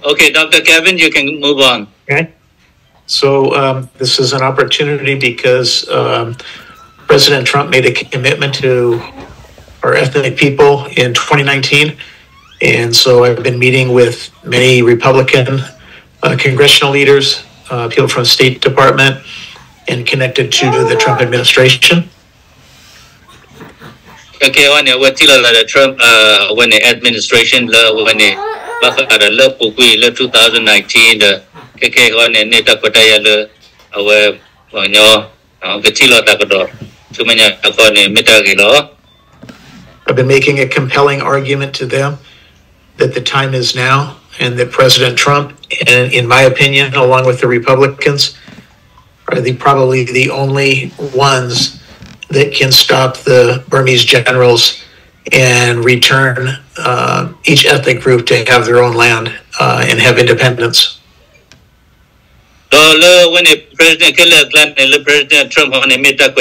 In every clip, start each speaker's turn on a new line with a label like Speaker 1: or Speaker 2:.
Speaker 1: Okay, Dr. Kevin, you can move on.
Speaker 2: Okay. So this is an opportunity because President Trump made a commitment to our ethnic people in 2019. And so I've been meeting with many Republican congressional leaders, people from the State Department, and connected to the Trump administration.
Speaker 1: Okay, when the Trump when the administration when the bakada 2019 the okay when the neta pataya le awe nyo ketilo takado sumanya akone mitagilo.
Speaker 2: I've been making a compelling argument to them that the time is now, and that President Trump, and in my opinion, along with the Republicans, are probably the only ones that can stop the Burmese generals and return each ethnic group to have their own land and have independence.
Speaker 1: When President Trump on a meta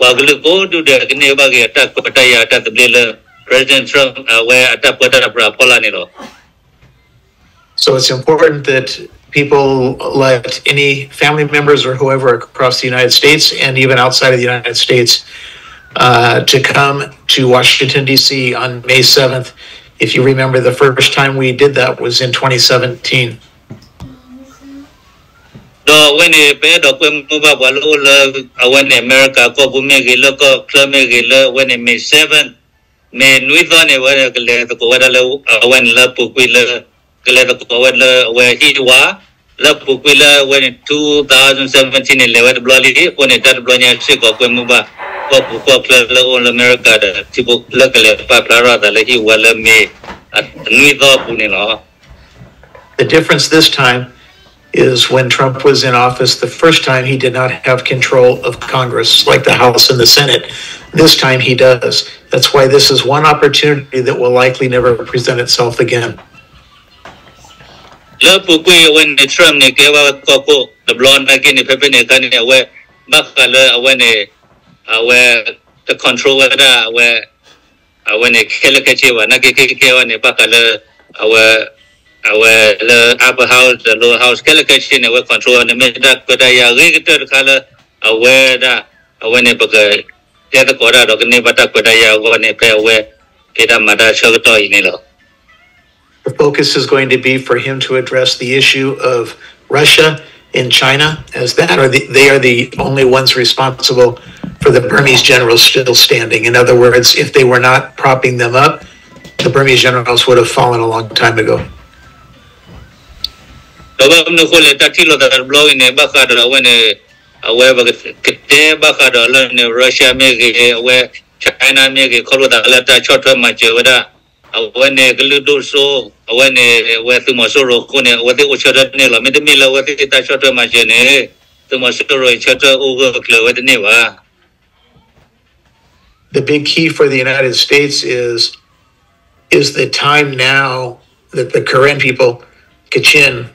Speaker 1: waglu do the neighbor attack the President Trump where attack Polanilo.
Speaker 2: So it's important that people let any family members or whoever across the United States and even outside of the United States to come to Washington, D.C. on May 7th. If you remember, the first time we did that was in 2017.
Speaker 1: When a bed of when America go make a local club when it May 7th, may Nuithon when La Puquilla where he was La Puquilla when in 2017 11 bloody when it had Blonia Chico Quemuba all America the Tibo Luckily Papara the Lady Walla May at Nuitho Punino.
Speaker 2: The difference this time is when Trump was in office, the first time he did not have control of Congress like the House and the Senate. This time he does. That's why this is one opportunity that will likely never present itself again.
Speaker 1: When the Trump the blonde again the where when the control where when a Kelakachiwa Naki our upper house, the lower house, Kelakachin, our control on the middle, but I regular color aware that when a book, the other quarter of the Nebata, but I want a pair where Peter Mada Shoto in Nilo.
Speaker 2: The focus is going to be for him to address the issue of Russia and China, as they are the only ones responsible for the Burmese generals still standing. In other words, if they were not propping them up, the Burmese generals would have fallen a long time ago.
Speaker 1: Tatilo that are blowing a Bakada when a Bakada Russia make where China make a Colorado letter short much when a Gludo so when a where Tumasoro Kone, what they would shut up Nilla, made the Miller, what they touch short much Tumasoro, Chatter over with the Neva.
Speaker 2: The big key for the United States is the time now that the Karen people, Kachin,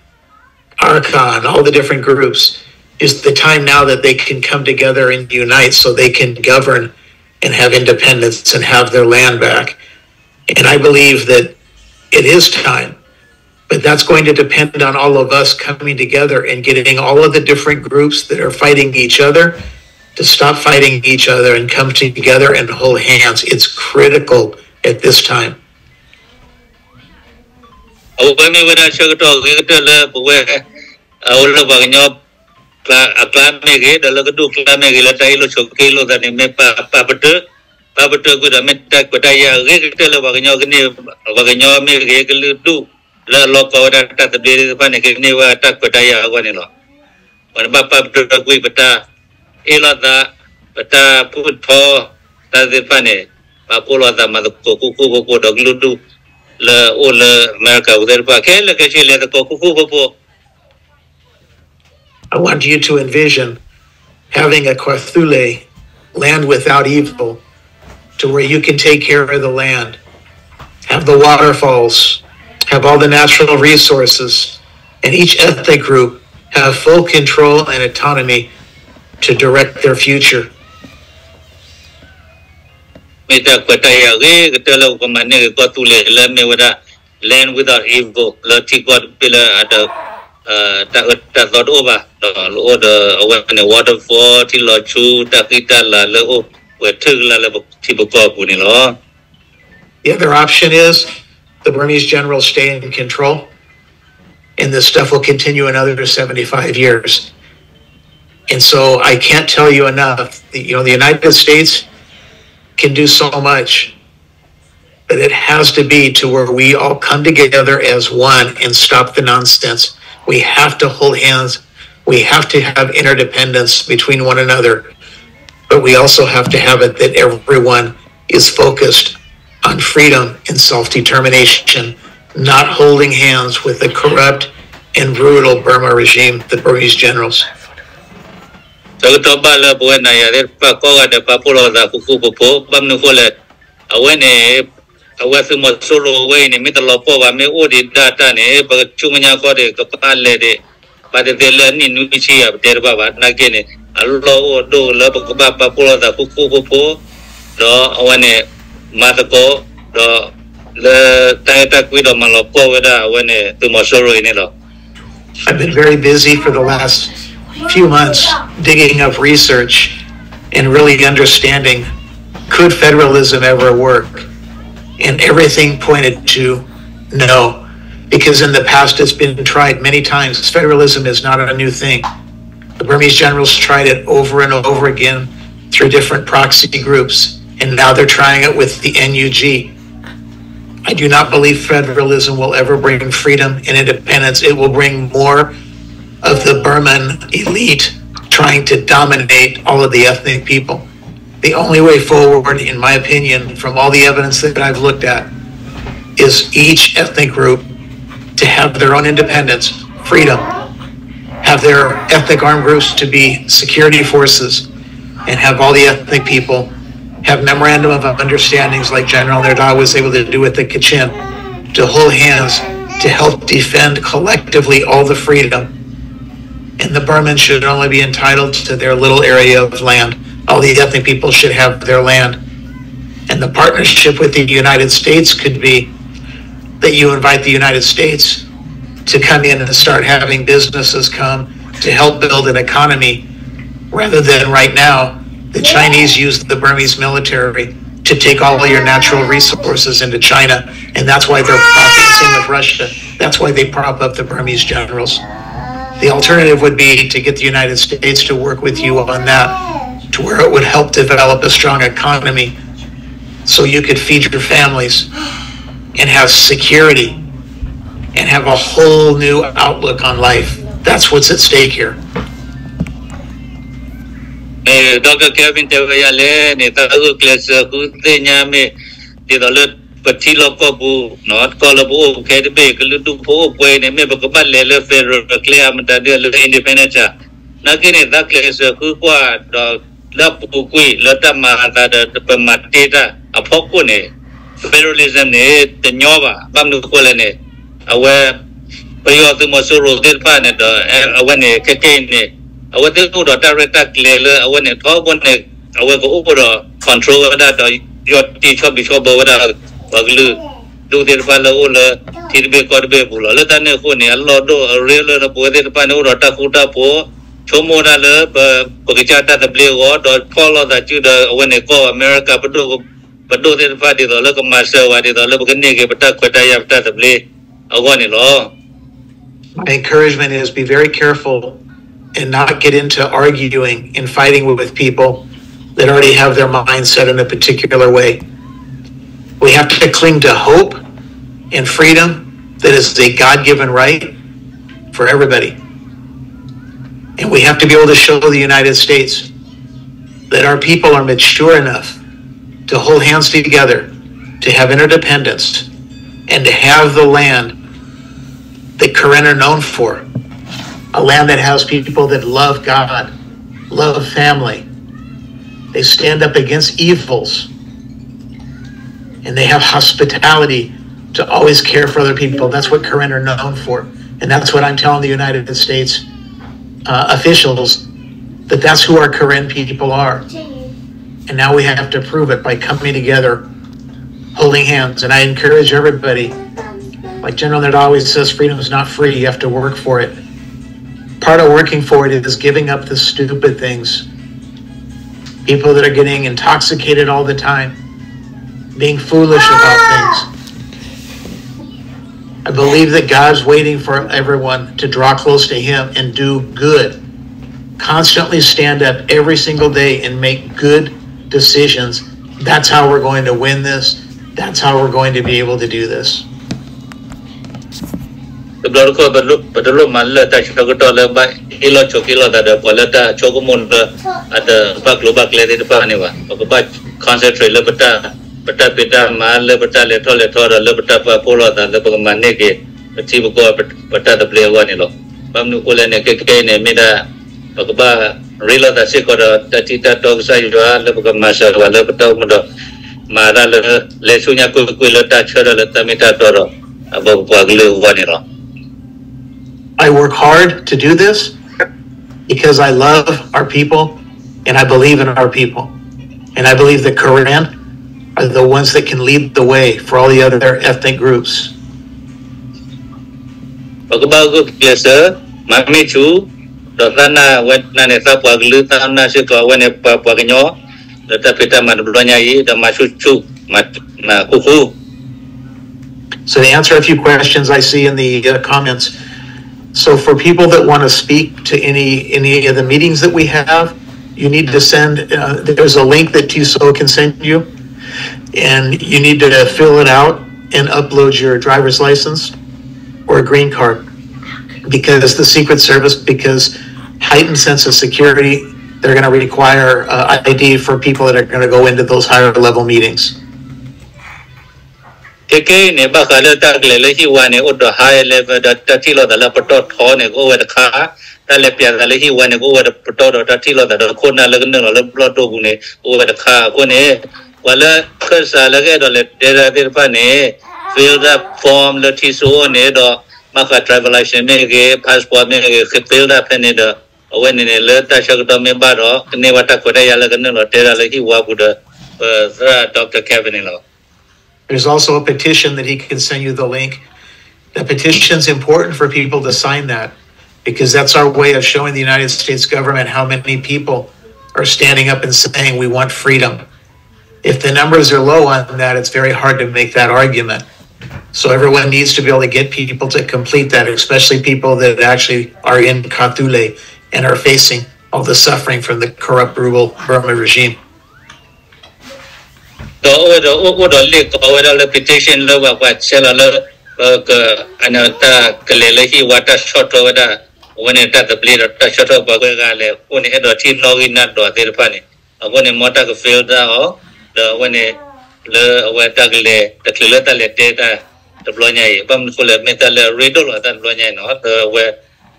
Speaker 2: Arakan, all the different groups, is the time now that they can come together and unite so they can govern and have independence and have their land back. And I believe that it is time, but that's going to depend on all of us coming together and getting all of the different groups that are fighting each other to stop fighting each other and come together and hold hands. It's critical at this time.
Speaker 1: When we were showing where all of a clan make it, a look to clan make a tail of kilo than a papater good a metak, but I tell of Wagano make a do la lock out at the day of panic never attack, but I want to know. When Papa took a whipata, Elada, but put for that's the funny. Papola the mother Coco put a glue. America
Speaker 2: I want you to envision having a Kwathule, land without evil, to where you can take care of the land, have the waterfalls, have all the natural resources, and each ethnic group have full control and autonomy to direct their future.
Speaker 1: land without evil. Le ti God bila ada ta Lord over the when the waterfall ti Lord chu ta kita la le o we thig la le ti bo pu ni lo.
Speaker 2: The other option is the Burmese generals stay in control, and this stuff will continue another 75 years. And so I can't tell you enough. The United States can do so much, but it has to be to where we all come together as one and stop the nonsense. We have to hold hands. We have to have interdependence between one another, but we also have to have it that everyone is focused on freedom and self-determination, not holding hands with the corrupt and brutal Burma regime, the Burmese generals.
Speaker 1: So to ba la bo na ya de pa ko ga de pa pulo da ku po bam nu ko le awene awasu mo solo we ni mi to lo po ba me o di data ne ba chu nya ko de ka pa le de ba de le ni nu chi ya de ba na ke ne allo o do la ba pa pulo da ku po do awene ma to ko do le ta ta ku do ma lo po we da awene tu mo solo ni lo.
Speaker 2: I've been very busy for the last few months digging up research and really understanding, could federalism ever work? And everything pointed to no, because in the past it's been tried many times. Federalism is not a new thing. The Burmese generals tried it over and over again through different proxy groups, and now they're trying it with the NUG. I do not believe federalism will ever bring freedom and independence. It will bring more of the Burman elite trying to dominate all of the ethnic people. The only way forward, in my opinion, from all the evidence that I've looked at, is each ethnic group to have their own independence, freedom, have their ethnic armed groups to be security forces, and have all the ethnic people have memorandum of understandings like General Nerdal was able to do with the Kachin, to hold hands to help defend collectively all the freedom. And the Burmans should only be entitled to their little area of land. All the ethnic people should have their land. And the partnership with the United States could be that you invite the United States to come in and start having businesses come to help build an economy, rather than right now, the Chinese use the Burmese military to take all of your natural resources into China. And that's why they're same with Russia. That's why they prop up the Burmese generals. The alternative would be to get the United States to work with you on that, to where it would help develop a strong economy so you could feed your families and have security and have a whole new outlook on life. That's what's at stake here.
Speaker 1: Dr. Kevin Tevayale, Netazu Klesa, Kunyame, the Patilo Kobu, not callable, Kadibe, Ludu Po, when a member of Balele Federal Claim that they are independent. Nagin that Klesa, Kukwa, Lapukui, Latama, the Pamateta, a Pokune, federalism, the Nova, Bamu Colene, aware Payo Mosoro, the planet, when a Kakane. I want to go to direct later. I want to talk on it. I will go over the control of that. Your teacher before Bovada, do the Palaola, Tilbe Corbebula, let an Ephone, a lot of real poetic panora, Tafuta Po, Chomoda, Pocachata, the Blue Ward, or follow that you when they call America, but do the party, the local master, what is the local nigga, but I have to play. I want it all.
Speaker 2: My encouragement is be very careful and not get into arguing and fighting with people that already have their mind set in a particular way. We have to cling to hope and freedom that is a God-given right for everybody. And we have to be able to show the United States that our people are mature enough to hold hands together, to have interdependence, and to have the land that Karen are known for. A land that has people that love God, love family. They stand up against evils. And they have hospitality to always care for other people. That's what Karen are known for. And that's what I'm telling the United States officials, that that's who our Karen people are. And now we have to prove it by coming together, holding hands. And I encourage everybody Like General Ned always says, freedom is not free. You have to work for it. Part of working for it is giving up the stupid things. People that are getting intoxicated all the time, being foolish about things. I believe that God's waiting for everyone to draw close to Him and do good. Constantly stand up every single day and make good decisions. That's how we're going to win this. That's how we're going to be able to do this.
Speaker 1: Betul malah tak cukup dolar baik kilo cokilo tak ada pola tak cukup mula ada bak lubak le di depan ni wah. Apa concentrate le beta malah beta letor le beta pola tak le pengaman ni ke cipu ko beta tak boleh awak ni lo. Bamnu ko le ni ke ni mida apa rela tak sih kalau tak tidak dog saya jual le pengaman saya le beta muda marah le sunya ku le tak cerita le tak minta toro apa le awak ni lo.
Speaker 2: I work hard to do this because I love our people and I believe in our people. And I believe the Quran are the ones that can lead the way for all the other ethnic groups.
Speaker 1: Bagus biasa, mami cu, dotana wena neta paglu tanah si kau wena pagenyo, tetapi kita mandulanya dan masuk cu, na kuku.
Speaker 2: So to answer a few questions I see in the comments. So for people that want to speak to any of the meetings that we have, you need to send, there's a link that TSO can send you, and you need to fill it out and upload your driver's license or a green card. Because the Secret Service, because heightened sense of security, they're going to require ID for people that are going to go into those higher level meetings.
Speaker 1: Eke ne bakal tak lele hiwane udah high level dat tilo dalam petot hone go wed kha dalam pian dalam hiwane go wed petot dat tilo dalam kona lagi dalam petot gune go wed kha gune wala kerja lagi dalam daerah pane fill up form le tisu ne do maka travel license ne ke passport ne ke fill up ne do awen ne le tak syak do me baro ne wata ko daya lagi dalam daerah lagi wa buda Dr. Kevin lo.
Speaker 2: There's also a petition that he can send you the link. The petition is important for people to sign that because that's our way of showing the United States government how many people are standing up and saying we want freedom. If the numbers are low on that, it's very hard to make that argument. So everyone needs to be able to get people to complete that, especially people that actually are in Kathule and are facing all the suffering from the corrupt, brutal Burma regime.
Speaker 1: Udah lek le petition le buat sela le ke anata kelelehi wata short wada wene ta beli ta short bagai gale wene edo tin login na do telefoni wene mota ke field da o le wene le wata gele ta kele ta le data deploynya i bam kule metal le redo lo ta deploynya no the we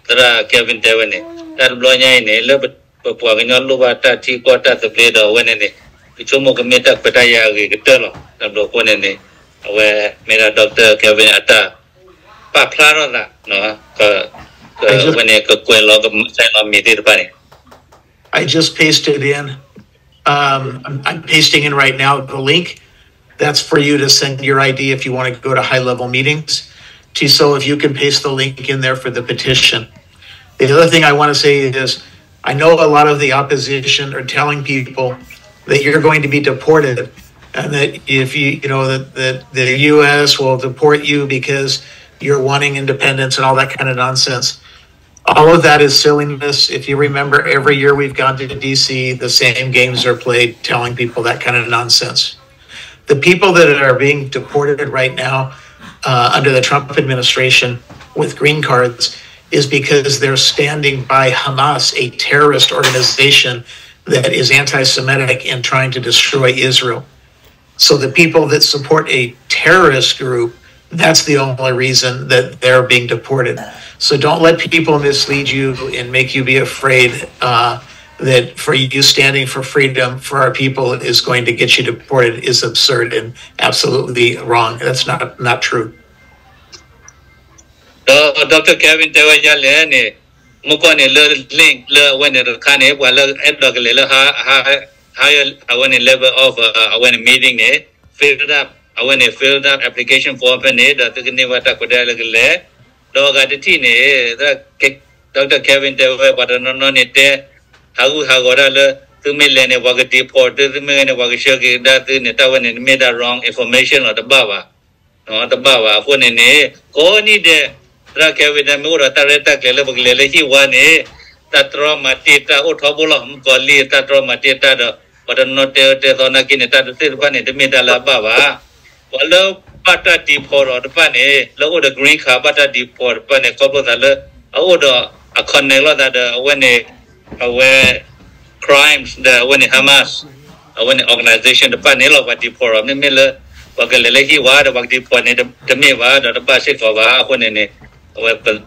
Speaker 1: tra Kevin Tewene ta deploynya ini le buat ngol lu wata ti kota te beli do wene ne cuma kemita petaya gitu loh dalam dokumen ini, awak mera Dr. Kevin ada, pak klaro lah, no, ke mana ke kuen lo ke saya lo miti depan ni.
Speaker 2: I just pasted in. I'm pasting in right now the link. That's for you to send your ID if you want to go to high level meetings. So if you can paste the link in there for the petition. The other thing I want to say is, I know a lot of the opposition are telling people that you're going to be deported and that if that the U.S. will deport you because you're wanting independence and all that kind of nonsense. All of that is silliness. If you remember, every year we've gone to D.C., the same games are played telling people that kind of nonsense. The people that are being deported right now under the Trump administration with green cards is because they're standing by Hamas, a terrorist organization that is anti-Semitic and trying to destroy Israel. So the people that support a terrorist group, that's the only reason that they're being deported. So don't let people mislead you and make you be afraid that for you standing for freedom for our people is going to get you deported is absurd and absolutely wrong. That's not true.
Speaker 1: Dr. Kevin Tewajale mukone le link le when the kane wala edog le higher when level of when meeting ne filled up when they filled out application form and it that the never ta ko da le do ga ti ne Dr. Kevin Dewe but no ne te hagu hagora le tu me le ne wa ga ti for tu me ne wa ga show ke da tu ne ta when ne made that wrong information or the baba no the baba ko ne ko ni de Dr. Kevin Dewe mo ta re ta ke le bag le hi wa ne ta tro ma ti ta o tho bo lo ko li ta tro ma ti ta do but no te so na ki ne ta tu ba ne de me da la baba Wallo pata deep for the pane, low the green car pata deep for pane couple that a connect that when aware crimes the when Hamas when the organization the panel of deep for a miller Wagaleki wad about deep for the Meva the basic of our when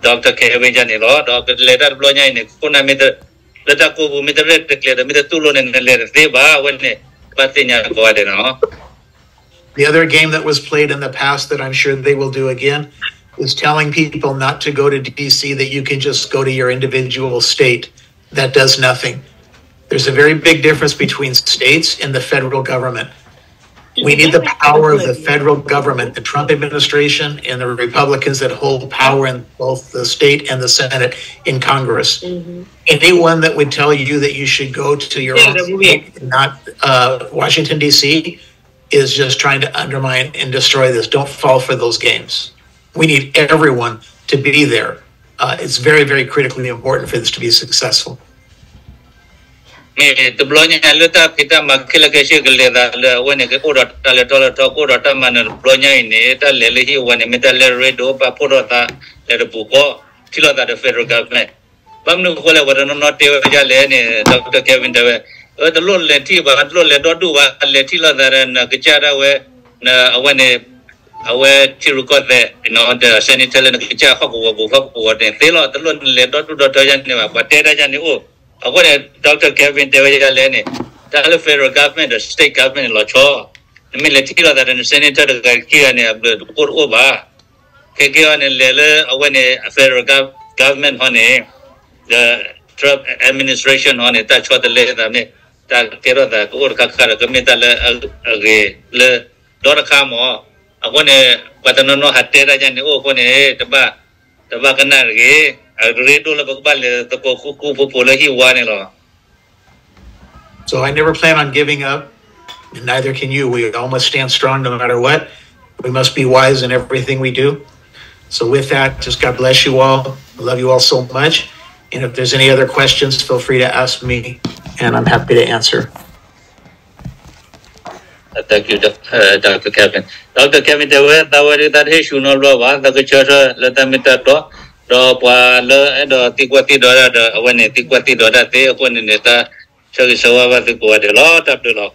Speaker 1: Dr. Kevin Janilo or later Blonia in a Kunameter Letaku with the red declared the middle Tulun and the letter Deba when Patinia Guadino.
Speaker 2: The other game that was played in the past that I'm sure they will do again is telling people not to go to DC, that you can just go to your individual state. That does nothing. There's a very big difference between states and the federal government. We need the power of the federal government, the Trump administration and the Republicans that hold power in both the state and the Senate in Congress. Anyone that would tell you that you should go to your own state, not Washington, D.C., is just trying to undermine and destroy this. Don't fall for those games. We need everyone to be there. It's very, very critically important for this to be successful.
Speaker 1: The Blonia Luta Pita Makila Kashigale, when it order talk order Taman and Blonia in it, Lily, when a metal red opa Porota, let a buko, till that the federal government. Bamnu Kola, what not Jale, Dr. Kevin Dewe. The Lord Letiba, Lord Ledodu, Letila that and Gachara where when a Tiruko there, the Senator and Gicha Hoko, and Thilo, the Lord Ledodu, Dr. Janeva, but Tera Janu. What Dr. Kevin Dewe Lene, the federal government, the state government in Locho, the military that and the Senator, the Garkia and the Port Oba, Kegion and Lele, when a federal government on the Trump administration on it, that's what the letter. That Kero that or Kakara Kamita le Dorakamo. I want a Patano Hatera Jan Opone, the Bacanari, I read all about the Koku Polahi Wanelo.
Speaker 2: So I never plan on giving up, and neither can you. We all must stand strong no matter what. We must be wise in everything we do. So with that, just God bless you all. I love you all so much. And if there's any other questions, feel free to ask me, and I'm happy to answer.
Speaker 1: Thank you, Dr. Kevin. Dr. Kevin, that issue no law, the church, let them meet do Tiquati Dora, when Tiquati Dora, they open in the Church of the law.